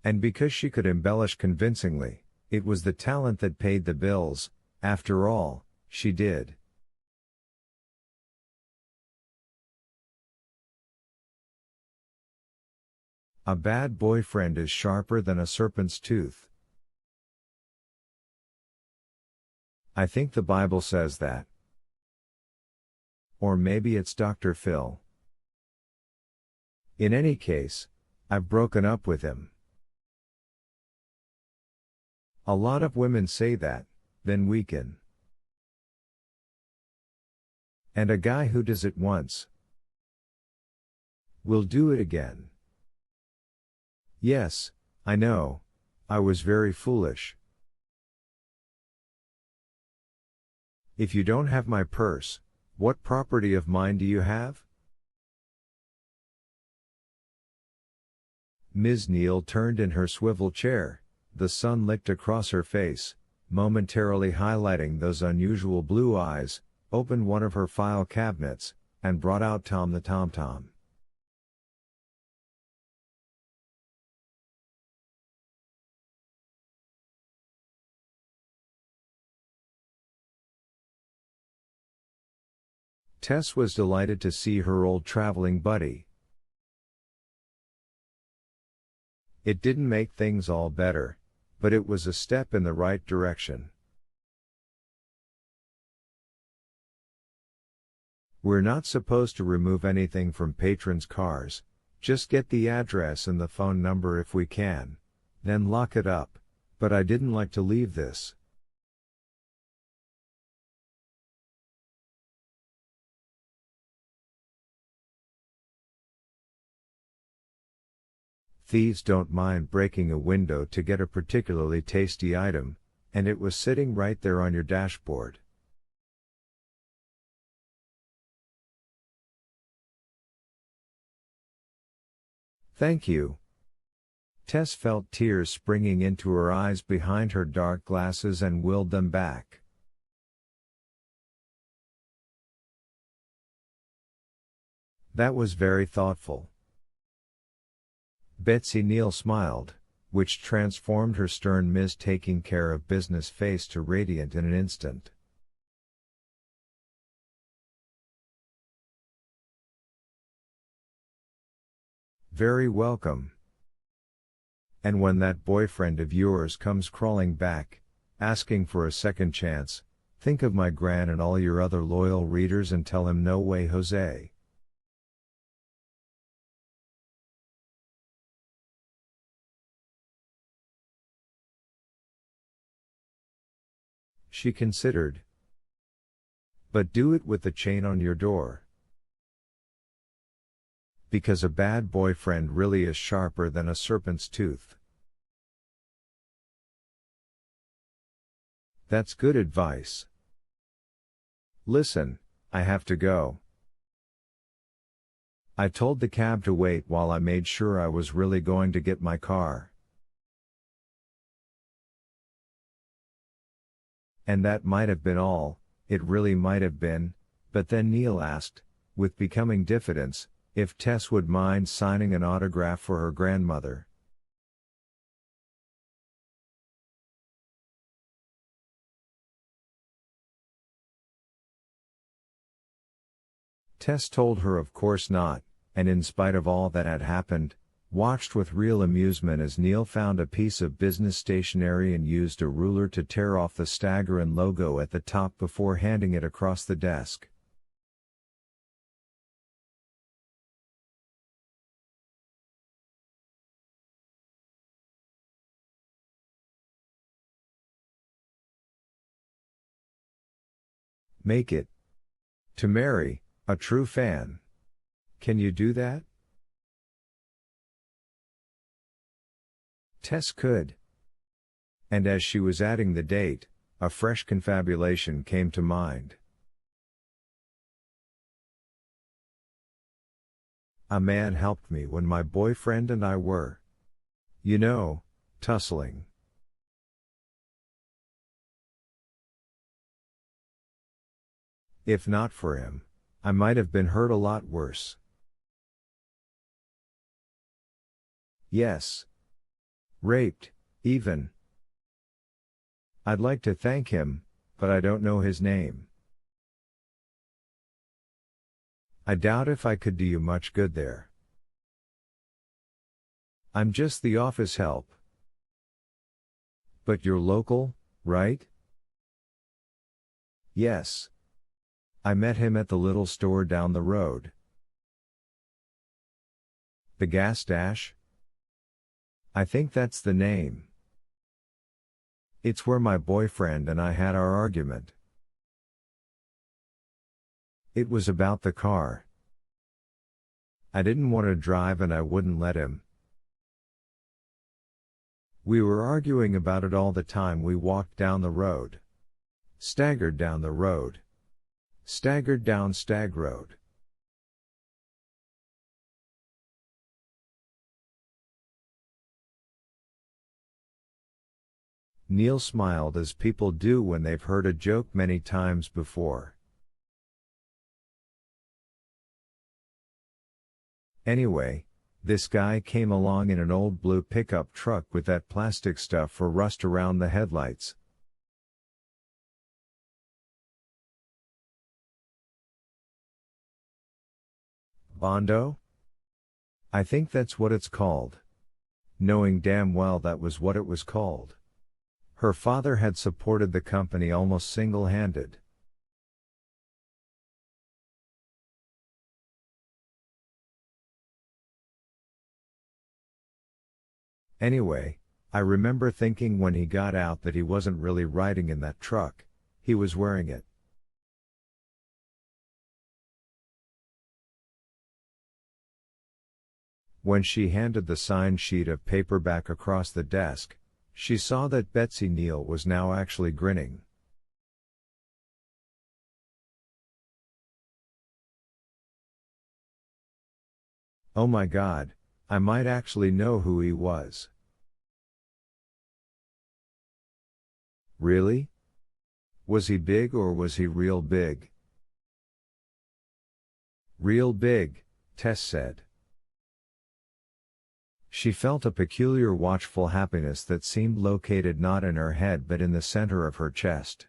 And because she could embellish convincingly, it was the talent that paid the bills. After all, she did. A bad boyfriend is sharper than a serpent's tooth. I think the Bible says that. Or maybe it's Dr. Phil. In any case, I've broken up with him. A lot of women say that, then weaken. And a guy who does it once will do it again. Yes, I know, I was very foolish. If you don't have my purse, what property of mine do you have? Ms. Neal turned in her swivel chair, the sun licked across her face, momentarily highlighting those unusual blue eyes, opened one of her file cabinets, and brought out Tom the Tom-Tom. Tess was delighted to see her old traveling buddy. It didn't make things all better, but it was a step in the right direction. We're not supposed to remove anything from patrons' cars, just get the address and the phone number if we can, then lock it up, but I didn't like to leave this. Thieves don't mind breaking a window to get a particularly tasty item, and it was sitting right there on your dashboard. Thank you. Tess felt tears springing into her eyes behind her dark glasses and willed them back. That was very thoughtful. Betsy Neal smiled, which transformed her stern Ms. taking care of business face to radiant in an instant. Very welcome. And when that boyfriend of yours comes crawling back, asking for a second chance, think of my gran and all your other loyal readers and tell him no way Jose. She considered. But do it with the chain on your door. Because a bad boyfriend really is sharper than a serpent's tooth. That's good advice. Listen, I have to go. I told the cab to wait while I made sure I was really going to get my car. And that might have been all, it really might have been, but then Neal asked, with becoming diffidence, if Tess would mind signing an autograph for her grandmother. Tess told her of course not, and in spite of all that had happened, watched with real amusement as Neal found a piece of business stationery and used a ruler to tear off the Staggerin logo at the top before handing it across the desk. Make it. To Mary, a true fan. Can you do that? Tess could. And as she was adding the date, a fresh confabulation came to mind. A man helped me when my boyfriend and I were, tussling. If not for him, I might have been hurt a lot worse. Yes. Raped, even. I'd like to thank him, but I don't know his name. I doubt if I could do you much good there. I'm just the office help. But you're local, right? Yes. I met him at the little store down the road. The gas dash? I think that's the name. It's where my boyfriend and I had our argument. It was about the car. I didn't want to drive and I wouldn't let him. We were arguing about it all the time we walked down the road. Staggered down the road. Staggered down Stag Road. Neil smiled as people do when they've heard a joke many times before. Anyway, this guy came along in an old blue pickup truck with that plastic stuff for rust around the headlights. Bondo? I think that's what it's called. Knowing damn well that was what it was called. Her father had supported the company almost single-handed. Anyway, I remember thinking when he got out that he wasn't really riding in that truck, he was wearing it. When she handed the signed sheet of paper back across the desk, she saw that Betsy Neal was now actually grinning. Oh my God, I might actually know who he was. Really? Was he big or was he real big? Real big, Tess said. She felt a peculiar watchful happiness that seemed located not in her head but in the center of her chest.